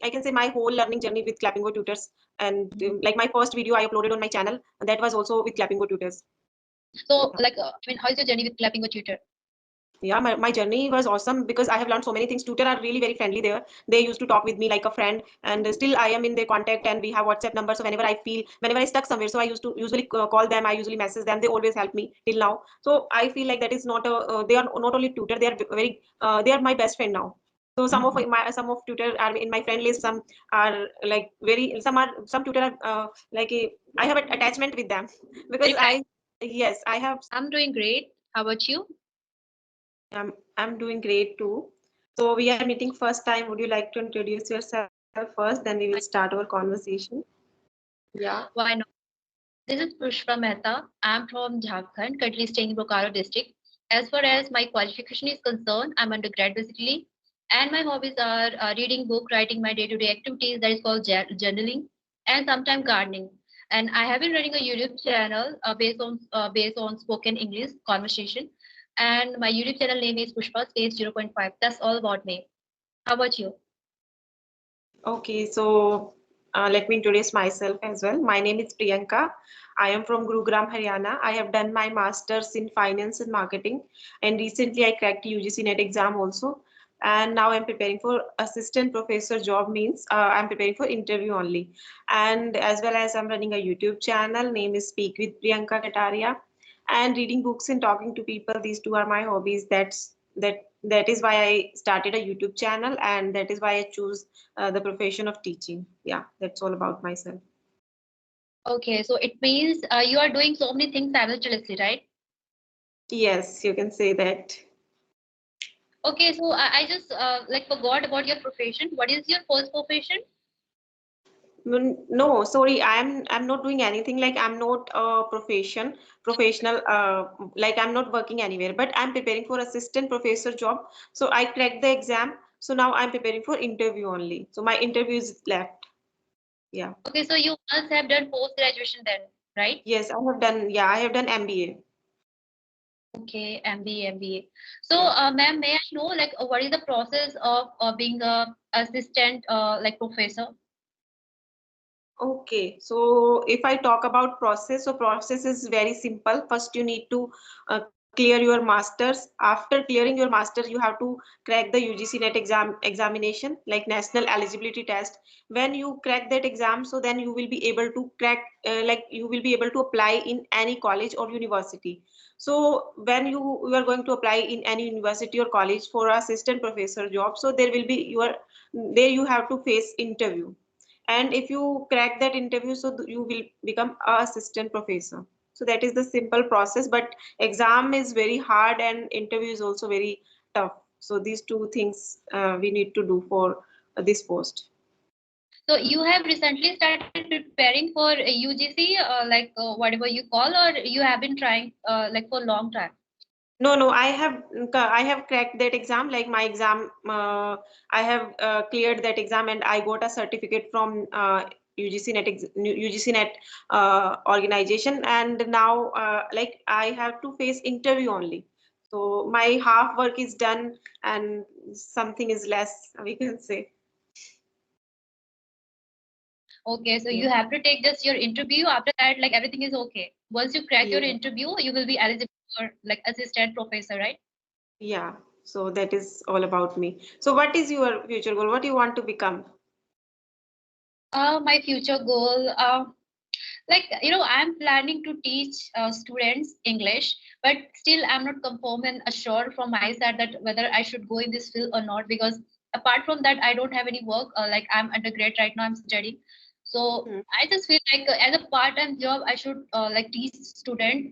I can say my whole learning journey with Clapingo tutors, and like my first video I uploaded on my channel, that was also with Clapingo tutors. So like, I mean, how is your journey with Clapingo tutor? Yeah, my journey was awesome because I have learned so many things. Tutor are really very friendly there. They used to talk with me like a friend, and still I am in their contact, and we have WhatsApp numbers. So whenever I stuck somewhere, so I used to usually call them. I usually message them. They always help me till now. So I feel like that is not a. They are not only tutor. They are very. They are my best friend now. So some of tutor are in my friend list. Some are like very. Some tutor are like I have an attachment with them because yes, I have. I'm doing great. How about you? I'm doing great too. So we are meeting first time. Would you like to introduce yourself first? Then we will start our conversation. Yeah. Why not? This is Pushpa Mehta. I'm from Jharkhand, currently staying in Bokaro district. As far as my qualification is concerned, I'm undergrad basically. And my hobbies are reading book, writing my day-to-day activities, that is called journaling, and sometimes gardening. And I have been running a YouTube channel based on spoken English conversation. And my YouTube channel name is Pushpa Space 0.5. That's all about me. How about you? Okay. So let me introduce myself as well. My name is Priyanka. I am from Gurugram, Haryana. I have done my master's in finance and marketing, and recently I cracked UGC NET exam also. And now I'm preparing for assistant professor job, means I'm preparing for interview only. And as well as I'm running a YouTube channel, name is Speak with Priyanka Katariya. And reading books and talking to people, these two are my hobbies. That is why I started a YouTube channel, and that is why I choose the profession of teaching. Yeah, that's all about myself. Okay, so it means you are doing so many things simultaneously, right? Yes, you can say that. Okay, so I just like forgot about your profession. What is your first profession? No, sorry, I'm not doing anything. Like I'm not a professional. Like I'm not working anywhere, but I'm preparing for assistant professor job. So I cracked the exam. So now I'm preparing for interview only. So my interview is left. Yeah. Okay, so you must have done post graduation then, right? Yes, I have done. Yeah, I have done MBA. Okay, MBA. So, Yeah. ma'am, may I know like what is the process of being a assistant like professor? Okay, so if I talk about process, so process is very simple. First, you need to clear your masters. After clearing your masters, you have to crack the UGC NET examination, like national eligibility test. When you crack that exam, so then you will be able to crack, like you will be able to apply in any college or university. So when you are going to apply in any university or college for assistant professor job, so there will be there you have to face interview, and if you crack that interview, so you will become a assistant professor. So that is the simple process, but exam is very hard and interview is also very tough. So these two things we need to do for this post. So you have recently started preparing for UGC, like whatever you call, or you have been trying like for a long time? No, I have cracked that exam, like my exam. I have cleared that exam, and I got a certificate from UGC net UGC net organization, and now like I have to face interview only. So my half work is done, and something is less, we can say. Okay, so Yeah. you have to take just your interview. After that, like everything is okay. Once you crack your Yeah. interview, you will be eligible for like assistant professor, right? Yeah. So that is all about me. So what is your future goal? What do you want to become? My future goal, like I'm planning to teach students English, but still I'm not confirmed and assured from my side that whether I should go in this field or not, because apart from that I don't have any work. Like I'm undergrad right now, I'm studying. So Hmm. I just feel like as a part-time job I should like teach student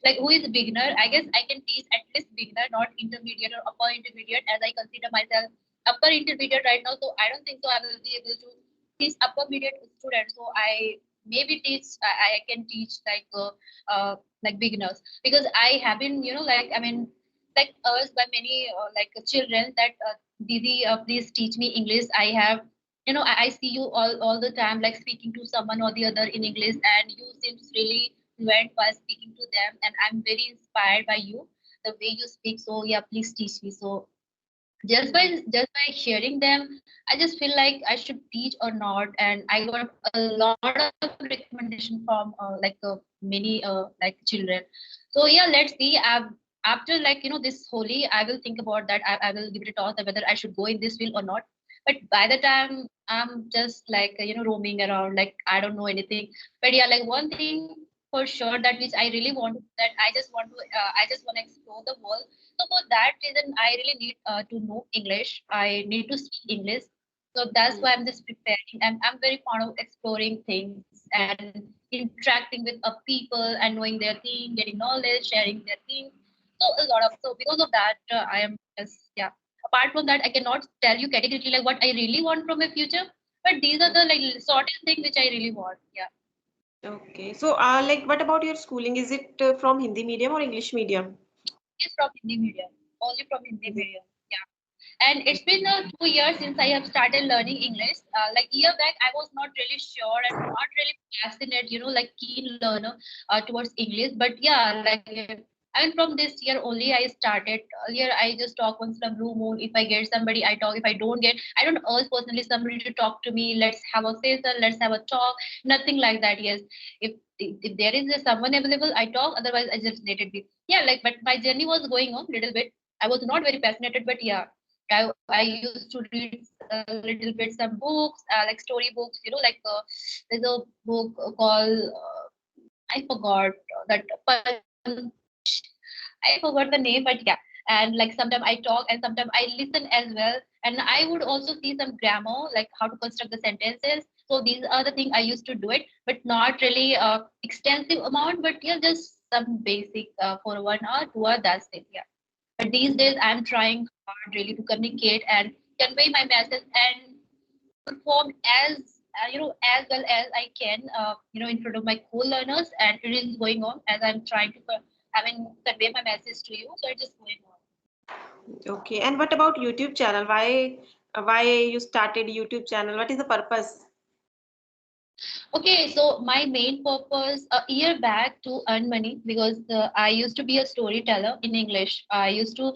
like who is a beginner. I guess I can teach at least beginner, not intermediate or upper intermediate, as I consider myself upper intermediate right now. So I don't think so I will be able to teach upper mediate students. So I maybe I can teach like beginners, because I have been like I mean like asked by many like children that Didi, please teach me English. I have I see you all the time like speaking to someone or the other in English, and you seems really fluent while speaking to them, and I'm very inspired by you, the way you speak. So yeah, please teach me. So Just by hearing them, I just feel like I should teach or not, and I got a lot of recommendation from many like children. So yeah, let's see. After this holy, I will think about that. I will give it a toss whether I should go in this field or not. But by the time I'm just roaming around, like I don't know anything. But yeah, like one thing for sure that which I really want, that I just want to explore the world. So for that reason, I really need to know English. I need to speak English. So that's why I'm just preparing. I'm very fond of exploring things and interacting with people and knowing their thing, getting knowledge, sharing their things. So a lot of, so because of that, I am just, yeah. Apart from that, I cannot tell you categorically like what I really want from my future. But these are the like sort of things which I really want. Yeah. Okay. So, like, what about your schooling? Is it from Hindi medium or English medium? It's from Hindi medium. Only from Hindi Hindi. medium. Yeah. And it's been 2 years since I have started learning English. Like year back, I was not really sure and not really passionate, like keen learner towards English. But yeah, I mean, from this year only I started. Earlier, I just talk once in a blue moon. If I get somebody, I talk. If I don't get, I don't urge personally somebody to talk to me. Let's have a session. Let's have a talk. Nothing like that. Yes, if there is someone available, I talk. Otherwise, I just let it be. Yeah, like but my journey was going on little bit. I was not very passionate, but yeah, I used to read a little bit some books, like story books, there's a book called, I forgot that I forgot the name, but yeah. And like sometimes I talk and sometimes I listen as well. And I would also see some grammar, like how to construct the sentences. So these are the things I used to do it, but not really extensive amount, but yeah, just some basic for 1 hour, 2 hour, that's it. Yeah. But these days, I'm trying hard really to communicate and convey my message and perform as well as I can, in front of my co-learners. And it is going on as I'm trying to, convey my message to you. So it's just going on. Okay. And what about YouTube channel? Why you started YouTube channel? What is the purpose? Okay, so my main purpose a year back to earn money because I used to be a storyteller in English. I used to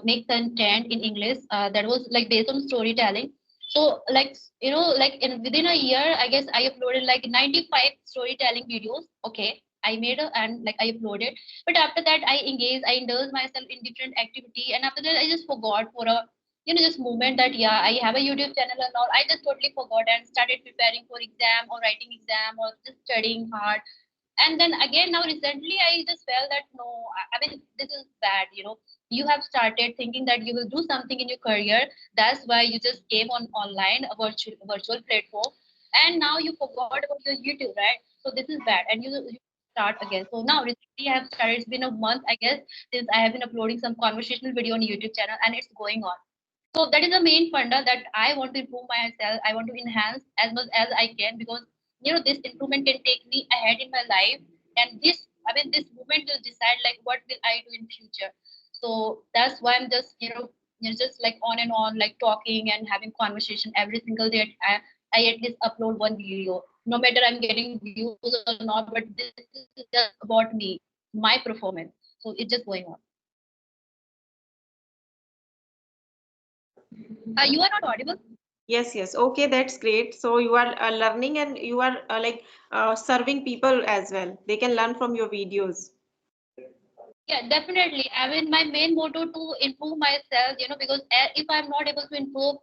make content in English that was like based on storytelling. So like like in within a year, I guess I uploaded like 95 storytelling videos. Okay, I made and like I uploaded, but after that I engaged, I indulged myself in different activity, and after that I just forgot for a just moment that yeah, I have a YouTube channel and all. I just totally forgot and started preparing for exam or writing exam or just studying hard. And then again now recently I just felt that no, I mean this is bad. You have started thinking that you will do something in your career. That's why you just came on online a virtual platform, and now you forgot about your YouTube, right? So this is bad, and you start again. So now recently I have started. It's been a month, I guess, since I have been uploading some conversational video on YouTube channel, and it's going on. So that is the main funda that I want to improve myself. I want to enhance as much as I can because this improvement can take me ahead in my life. And this movement will decide like what will I do in future. So that's why I'm just just like on and on, like talking and having conversation every single day. I at least upload one video. No matter I'm getting views or not, but this is just about me, my performance. So it's just going on. You are not audible. Yes, yes. Okay, that's great. So you are learning and you are like serving people as well. They can learn from your videos. Yeah, definitely. I mean, my main motto to improve myself, because if I'm not able to improve,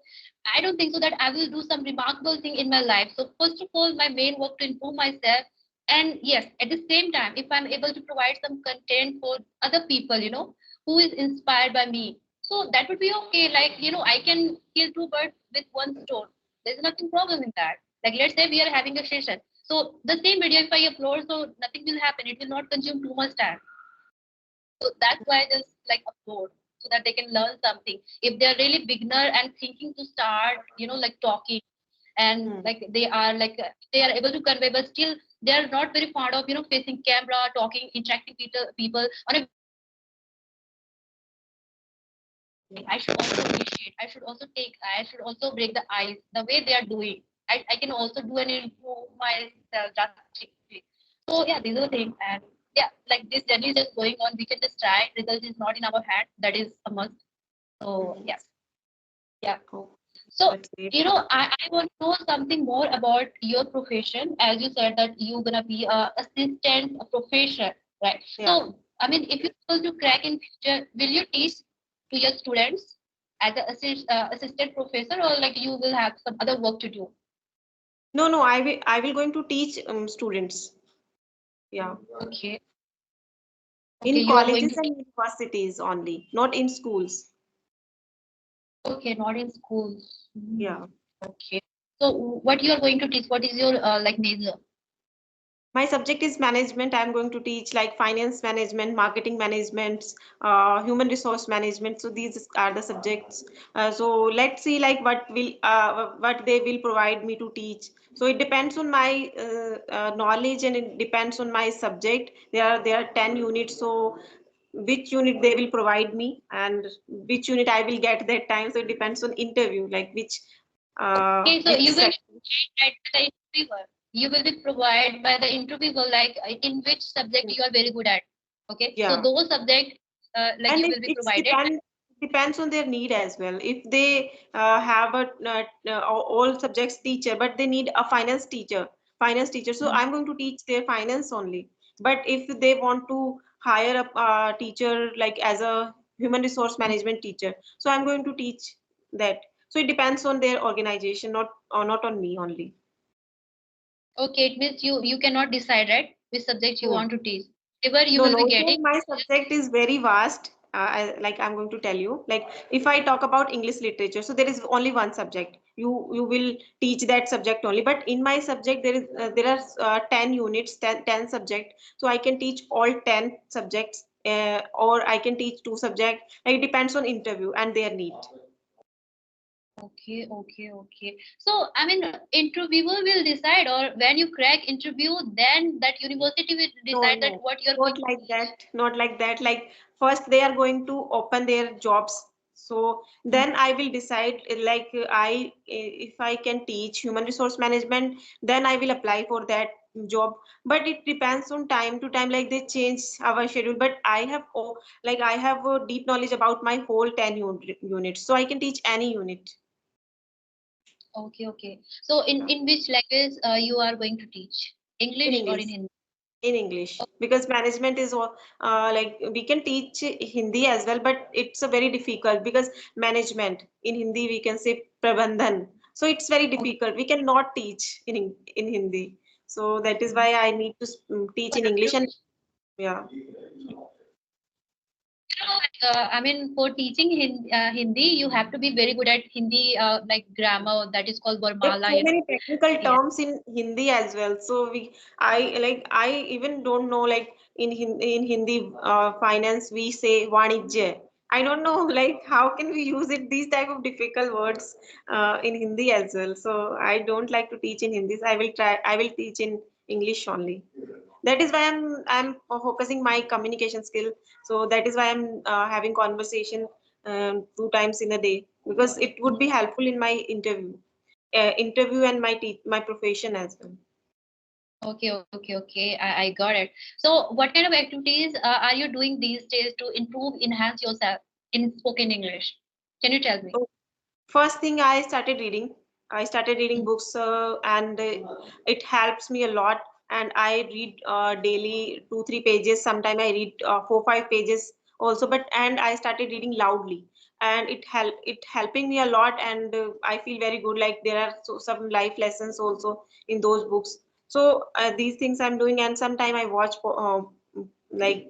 I don't think so that I will do some remarkable thing in my life. So first of all, my main work to improve myself. And yes, at the same time, if I'm able to provide some content for other people, who is inspired by me, so that would be okay. Like, I can kill two birds with one stone. There's nothing problem in that. Like, let's say we are having a session. So the same video, if I upload, so nothing will happen. It will not consume too much time. So that's why I just like upload so that they can learn something. If they're really beginner and thinking to start, like talking and Hmm. like they are able to convey, but still they are not very fond of facing camera, talking, interacting people on a very high level. So that's why I just like I should also appreciate. I should also break the ice the way they are doing. I can also do and improve myself drastically. So yeah, these are the things. And yeah, like this journey is just going on. We can just try. Result is not in our hand. That is a must. So Mhm. yeah. Yeah. Oh, So, that's great. I want to know something more about your profession. As you said that you're gonna be a assistant professor, right? Yeah. So, I mean, if you're supposed to crack in future, will you teach to your students as an assistant professor, or like you will have some other work to do? No, no, I will going to teach students. Yeah. Okay, okay, In you are going colleges to and teach. universities only, not in schools. Okay, not in schools. Hmm. Yeah. Okay. So, what you are going to teach? What is your like major? My subject is management. I'm going to teach like finance management, marketing management, human resource management. So these are the subjects. So let's see like what they will provide me to teach. So it depends on my knowledge, and it depends on my subject. There are 10 units. So which unit they will provide me and which unit I will get that time. So it depends on interview, like Okay, so which you will section. be provided by the interviewer. You will be provided by the interviewer, like in which subject you are very good at. Okay, so Yeah. those subject, like And you it will be it's provided. depends on their need as well. If they have all subjects teacher, but they need a finance teacher, so Mhm. I'm going to teach their finance only. But if they want to hire a teacher like as a human resource management teacher, so I'm going to teach that. So it depends on their organization, not on me only. Okay, it means you cannot decide, right, which subject you No. want to teach. Whatever you No, will be no. So getting. my subject is very vast. Like I'm going to tell you, like if I talk about English literature, so there is only one subject. You will teach that subject only. But in my subject, there are 10 units, 10 subject. So I can teach all 10 subjects, or I can teach two subjects. Like it depends on interview and their need. Okay, okay, okay. So I mean, interviewer will decide, or when you crack interview, then that university will No, decide that no, what you are going not to like teach. that. Not like that. Like first they are going to open their jobs. So Mhm. then I will decide like if I can teach human resource management, then I will apply for that job. But it depends on time to time. Like they change our schedule. But I have a deep knowledge about my whole 10 units, so I can teach any unit Okay, okay. So in which language you are going to teach? in English or English. in Hindi? In English, because management is like we can teach Hindi as well, but it's a very difficult because management in Hindi we can say prabandhan. So it's very Okay. difficult. We cannot teach in Hindi. So that is why I need to teach So in have English. to, And yeah. I mean, for teaching Hindi, you have to be very good at Hindi, like grammar, that is called There are Varmala, so many technical Yes. terms in Hindi as well. So I even don't know like in Hindi finance we say Vanijya. I don't know like how can we use it these type of difficult words in Hindi as well. So I don't like to teach in Hindi. I will teach in English only. That is why I'm focusing my communication skill. So that is why I'm having conversation 2 times in a day, because it would be helpful in my interview and my profession as well. Okay, okay, okay. I got it. So, what kind of activities are you doing these days to improve, enhance yourself in spoken English? Can you tell me? So first thing, I started reading. I started reading books, and it helps me a lot. And I read daily 2 3 pages. Sometimes I read 4 5 pages also. And I started reading loudly, and it helping me a lot. And I feel very good. Like there are some life lessons also in those books. So these things I'm doing, and sometimes I watch like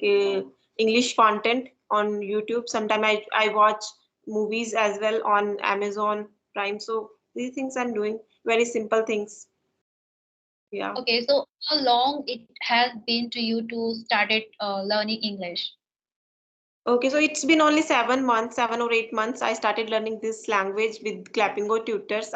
English content on YouTube. Sometimes I watch movies as well on Amazon Prime. So these things I'm doing, very simple things. Yeah. Okay, so how long it has been to you to started learning English? Okay, so it's been only 7 months, 7 or 8 months. I started learning this language with Clapingo tutors.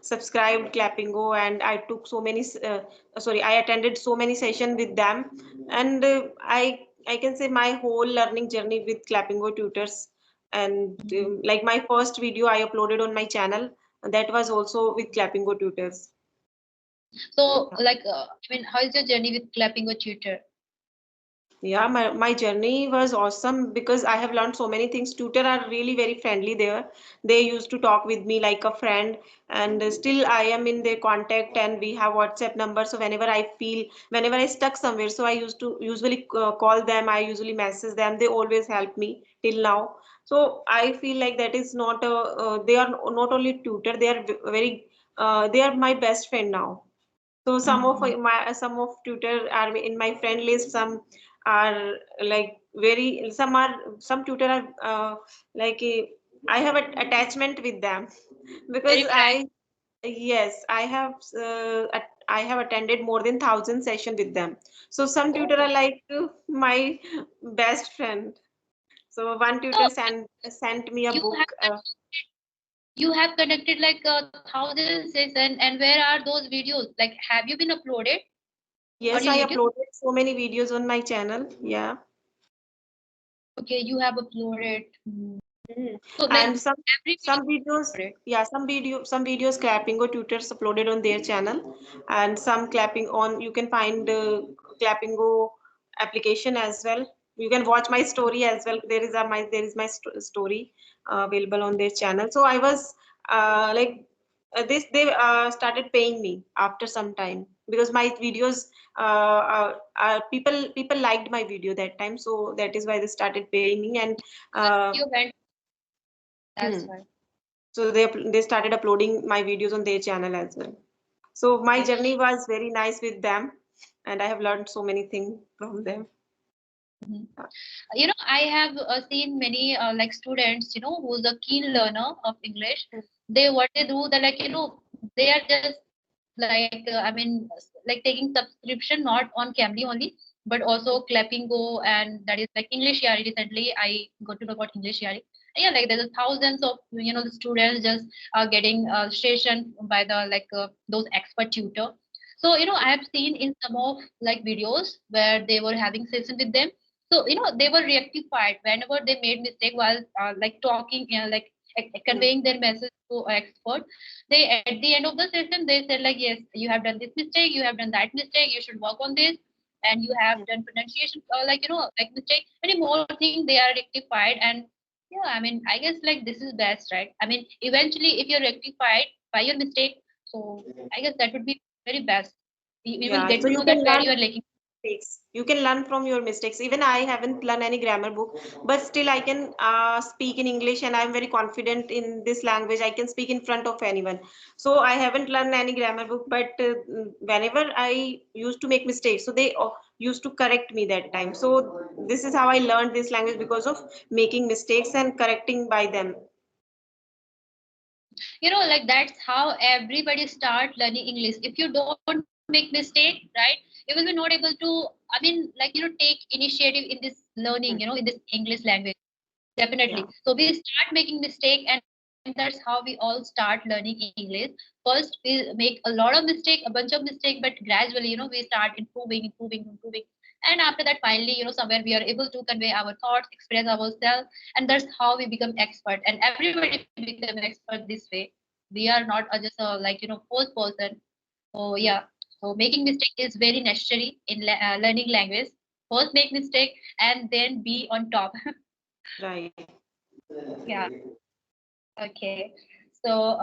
Subscribed Clapingo, and I took I attended so many sessions with them, and I can say my whole learning journey with Clapingo tutors. And Mhm. like my first video I uploaded on my channel, that was also with Clapingo tutors. So, like, I mean, how is your journey with clapping a tutor? Yeah, my journey was awesome because I have learned so many things. Tutor are really very friendly there. They used to talk with me like a friend, and still I am in their contact, and we have WhatsApp number. So whenever I stuck somewhere, so I used to usually call them. I usually message them. They always help me till now. So I feel like that is not a. They are not only tutor. They are very. They are my best friend now. So some of tutor are in my friend list. Some are like very. Some tutor are like I have an attachment with them because Very frank. yes I have attended more than 1,000 session with them. So some tutor Oh, are like my best friend. So one tutor so sent me a you have book. you have conducted like 1,000 sessions, and where are those videos? Like, have you been uploaded on Yes, your I YouTube? uploaded so many videos on my channel. Yeah. Okay, you have uploaded. Mhm. So like And every video some videos, uploaded. yeah, some videos Clapingo tutors uploaded on their channel, and some clapping on. You can find Clapingo application as well. You can watch my story as well. There is my story available on their channel. So I was like this they started paying me after some time because my videos people liked my video that time, so that is why they started paying me. And The uh, video went. That's hmm. why. So they started uploading my videos on their channel as well. So my Okay. journey was very nice with them, and I have learned so many things from them. Mhm. I have seen many like students, who's a keen learner of English. They what they do, they like, they are just like like taking subscription not on Cambly only, but also Clappingo, and that is like English Yari. Recently, I got to know about English Yari. Yeah, like there's thousands of the students just getting stationed by the like those expert tutor. So I have seen in some of like videos where they were having session with them. So they were rectified whenever they made mistake while like talking, like Hmm. conveying their message to expert. They at the end of the session they said like, yes, you have done this mistake, you have done that mistake, you should work on this, and you have done pronunciation like like mistake, many more things they are rectified. And yeah, I mean, I guess like this is best, right? I mean, eventually if you're rectified by your mistake, so I guess that would be very best. You will Yeah, get so to you know can that where learn you are lacking. mistakes. You can learn from your mistakes. Even I haven't learned any grammar book, but still I can speak in English, and I'm very confident in this language. I can speak in front of anyone. So I haven't learned any grammar book, but whenever I used to make mistakes, so they used to correct me that time. So this is how I learned this language, because of making mistakes and correcting by them. Like that's how everybody start learning English. If you don't make mistake, right, you will be not able to, I mean, like take initiative in this learning, Hmm. in this English language. Definitely. Yeah. So we start making mistake, and that's how we all start learning English. First, we make a lot of mistake, a bunch of mistake, but gradually, we start improving. And after that, finally, somewhere we are able to convey our thoughts, express ourselves, and that's how we become expert. And everybody become expert this way. We are not just a fourth person. So yeah. So making mistake is very necessary in learning language. First make mistake and then be on top. Right. Yeah. Okay. So,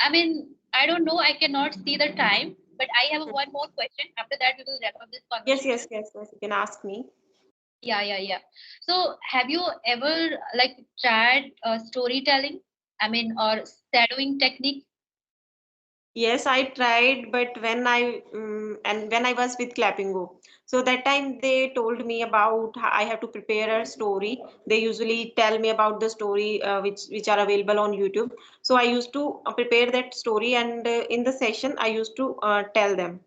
I mean, I don't know. I cannot see the time, but I have one more question. After that, we will wrap up this Yes, conversation. yes, yes, yes. You can ask me. Yeah. So, have you ever like tried storytelling? I mean, or shadowing technique? Yes, I tried, but when I was with Clappingo, so that time they told me about I have to prepare a story. They usually tell me about the story which are available on YouTube. So I used to prepare that story, and in the session I used to tell them.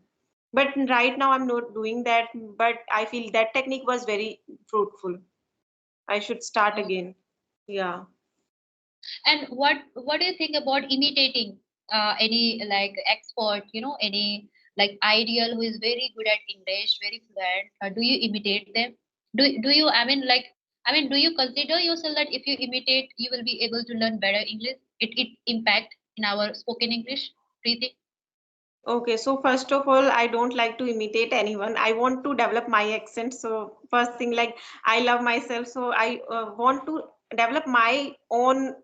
But right now I'm not doing that. But I feel that technique was very fruitful. I should start Oh. again. Yeah. And what do you think about imitating any like expert? Any like ideal who is very good at English, very fluent? Do you imitate them? Do you? I mean, do you consider yourself that if you imitate, you will be able to learn better English? It impact in our spoken English. Do you think? Okay, so first of all, I don't like to imitate anyone. I want to develop my accent. So first thing, like I love myself, so I want to develop my own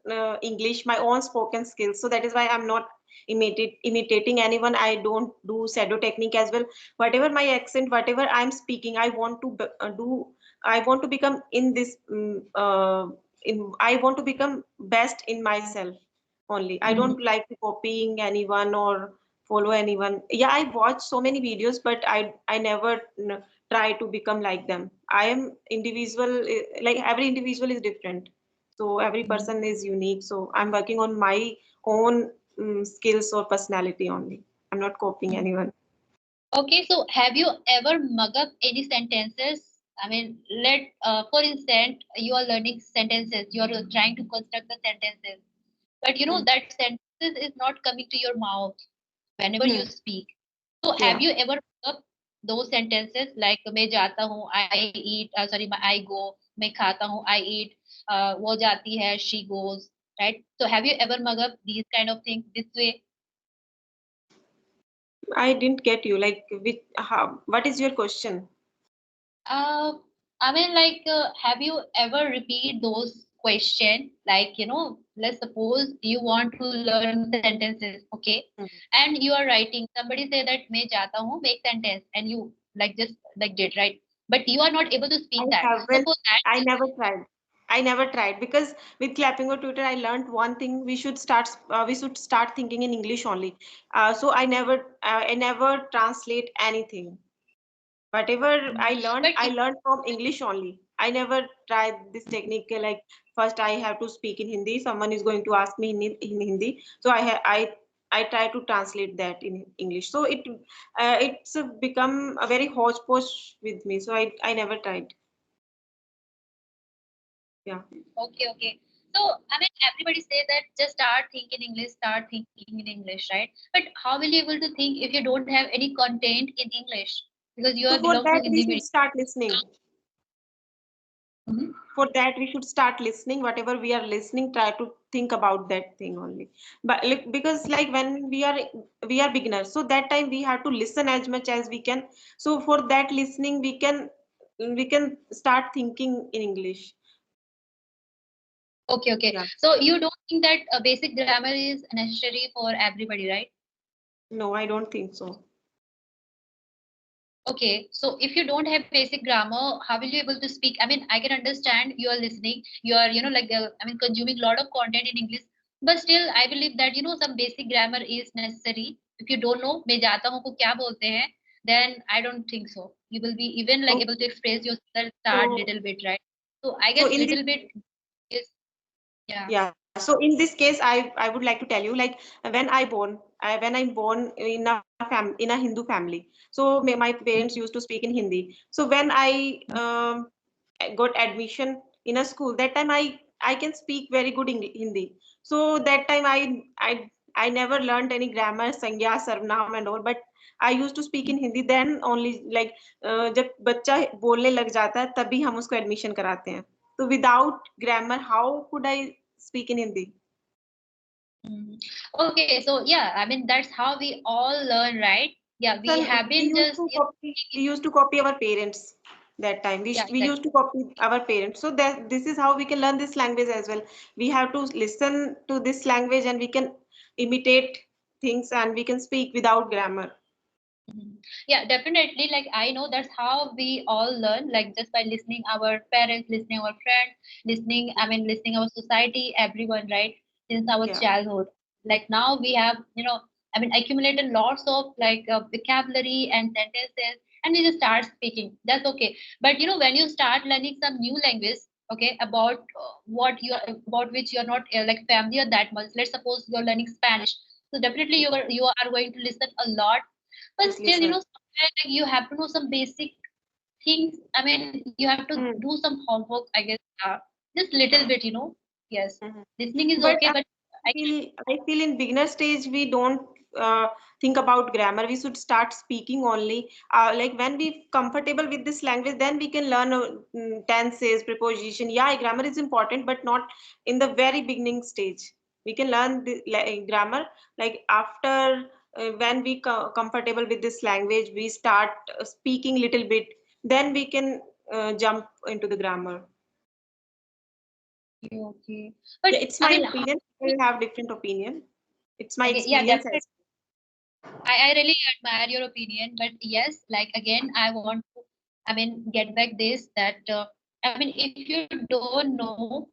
English, my own spoken skills. So that is why I'm not imitating anyone. I don't do shadow technique as well. Whatever my accent, whatever I'm speaking, I want to do. I want to become in this. I want to become best in myself only. I Mhm. don't like to copying anyone or follow anyone. Yeah, I watch so many videos, but I never try to become like them. I am individual, like every individual is different. So every Mhm. person is unique. So I'm working on my own skills or personality only. I'm not copying Mhm. anyone. Okay, so have you ever mug up any sentences? I mean, for instance, you are learning sentences, you are trying to construct the sentences, but you know Hmm. that sentences is not coming to your mouth whenever you Hmm. speak. So have Yeah. you ever mug up those sentences like मैं जाता हूँ, I eat, sorry, I go, मैं खाता हूँ, I eat, वो जाती है, she goes, right? So have you ever mug up these kind of things this way? I didn't get you. Like, what is your question? Uh, I mean, have you ever repeat those question? Like, you know, let's suppose you want to learn sentences, okay? Hmm. And you are writing, somebody say that मैं जाता हूँ, make sentence, and you like just like did, right? But you are not able to I speak that. So haven't. for that, I never tried. I never tried because with Clapingo Tutor, I learned one thing. We should start thinking in English only. So I never translate anything. Whatever but I learned from English only. I never tried this technique. Like first, I have to speak in Hindi. Someone is going to ask me in Hindi. So I try to translate that in English. So it's become a very hodgepodge with me. So I never tried. Yeah. okay, okay. So I mean, everybody say that just start thinking English, start thinking in English, right? But how will you able to think if you don't have any content in English because you are So for belong to that, Hindi we medium? should start listening. Mhm. For that, we should start listening. Whatever we are listening, try to think about that thing only. But because like when we are beginners, so that time we have to listen as much as we can. So for that listening, we can start thinking in English. Okay, okay. Yeah. So you don't think that basic grammar is necessary for everybody, right? No, I don't think so. Okay. So if you don't have basic grammar, how will you able to speak? I mean, I can understand you are listening, you are, I mean, consuming a lot of content in English, but still, I believe that, some basic grammar is necessary. If you don't know, मैं जाता हूँ को क्या बोलते हैं, then I don't think so. You will be even like able to Okay. express yourself start So little bit, right? So I so guess in this little bit is, yeah. Yeah, so in this case, I would like to tell you, like when I'm born in a Hindu family, so my parents used to speak in Hindi. So when I got admission in a school, that time I can speak very good Hindi. So that time I never learned any grammar, संज्ञा, सर्वनाम and all, but I used to speak in Hindi. Then only like जब बच्चा बोलने लग जाता है, तभी हम उसको एडमिशन कराते हैं. So without grammar, how could I speak in Hindi? Mhm. Okay, so yeah, I mean that's how we all learn, right? Yeah, we So have been just we used to copy our parents that time. yeah, We used exactly. to copy our parents. So that this is how we can learn this language as well. We have to listen to this language and we can imitate things and we can speak without grammar. Mhm. Yeah, definitely. Like I know that's how we all learn, like just by listening our parents, listening our friends, listening, I mean listening our society, everyone, right? Since our Yeah. childhood. Like now we have, I mean accumulated lots of like vocabulary and sentences and we just start speaking. That's okay. But when you start learning some new language, okay, about about which you're not like familiar that much. Let's suppose you're learning Spanish. So definitely you are going to listen a lot, but Just still, listen. somewhere like you have to know some basic things. I mean, you have to Hmm. do some homework, I guess, just little bit. Yes, Mhm. listening is But okay, but I can. I feel in beginner stage we don't think about grammar. We should start speaking only. Like when we comfortable with this language, then we can learn tenses, preposition. Yeah, grammar is important, but not in the very beginning stage. We can learn the grammar like after. when we comfortable with this language, we start speaking little bit, then we can jump into the grammar. Okay. But Yeah, it's my I mean, opinion. People have different opinion. It's my okay, yeah, experience definitely. as I really admire your opinion, but yes, like again, I want to, I mean, get back this that I mean, if you don't know,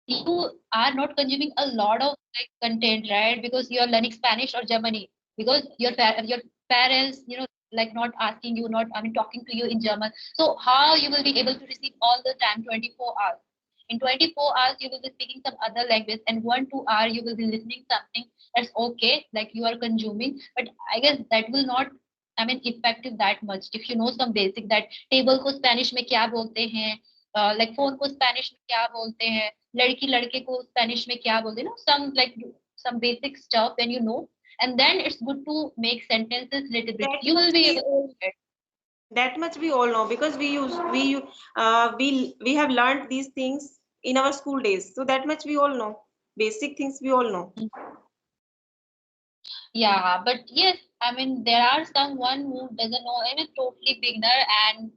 you are not consuming a lot of like content, right? Because you are learning Spanish or Germany, because your parents, like not asking you, not I mean talking to you in German. So how you will be able to receive all the time 24 hours? In 24 hours, you will be speaking some other language, and 1 2 hour you will be listening something that's okay, like you are consuming. But I guess that will not, I mean, effective that much if you know some basic that table को Spanish में क्या बोलते हैं, like phone को Spanish में क्या बोलते हैं, लड़की लड़के को Spanish में क्या बोलते हैं, some like some basic stuff when you know, and then it's good to make sentences little bit. that You will much be we able all to get. that much we all know because we have learned these things in our school days. So that much we all know. Basic things we all know. Yeah, but yes, I mean there are someone who doesn't know, I mean totally beginner, and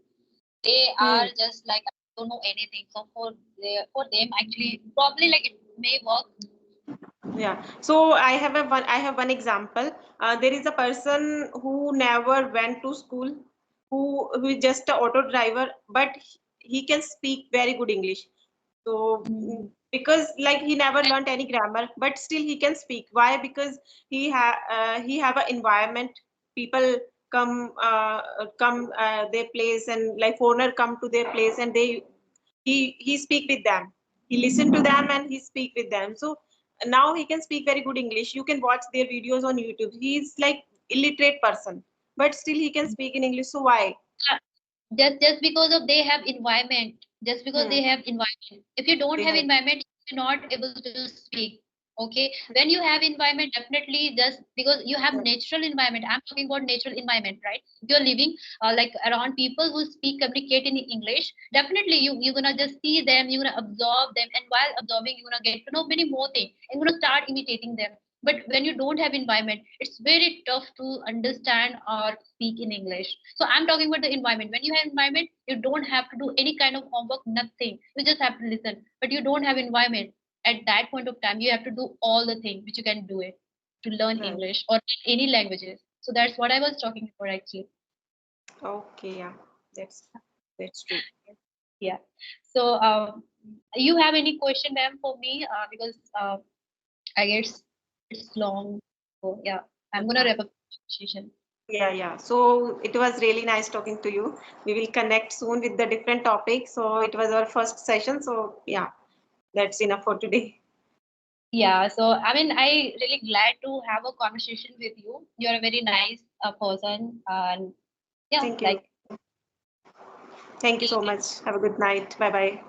they are Hmm. just like I don't know anything. So for them actually probably like it may work. Yeah. So I have one example. There is a person who never went to school, who is just an auto driver, but he can speak very good English. So Mm. because like he never learned any grammar, but still he can speak. Why? Because he have an environment. People come their place, and like foreigner come to their place, and he speak with them. He listen to them and he speak with them. So now he can speak very good English. You can watch their videos on YouTube. He's like illiterate person, but still he can speak in English. So why? Yeah, just because of they have environment, just because Hmm. they have environment. If you don't They have have. environment, you're not able to speak. Okay, when you have environment, definitely just because you have Yeah. natural environment. I'm talking about natural environment, right? You're living like around people who speak, communicate in English. Definitely, you're gonna just see them, you're gonna absorb them, and while absorbing, you're gonna get to know many more things, and you're gonna start imitating them. But when you don't have environment, it's very tough to understand or speak in English. So I'm talking about the environment. When you have environment, you don't have to do any kind of homework, nothing. You just have to listen. But you don't have environment. At that point of time, you have to do all the things which you can do it to learn Right. English or any languages. So that's what I was talking about actually. Okay. Yeah. That's true. Yeah. So you have any question, ma'am, for me? Because I guess it's long. So yeah, I'm gonna wrap up the conversation. Yeah. So it was really nice talking to you. We will connect soon with the different topics. So it was our first session. So yeah, that's enough for today. Yeah, so I mean, I really glad to have a conversation with you. You're a very nice person, and yeah, Thank you. like Thank you so much. Have a good night. Bye bye.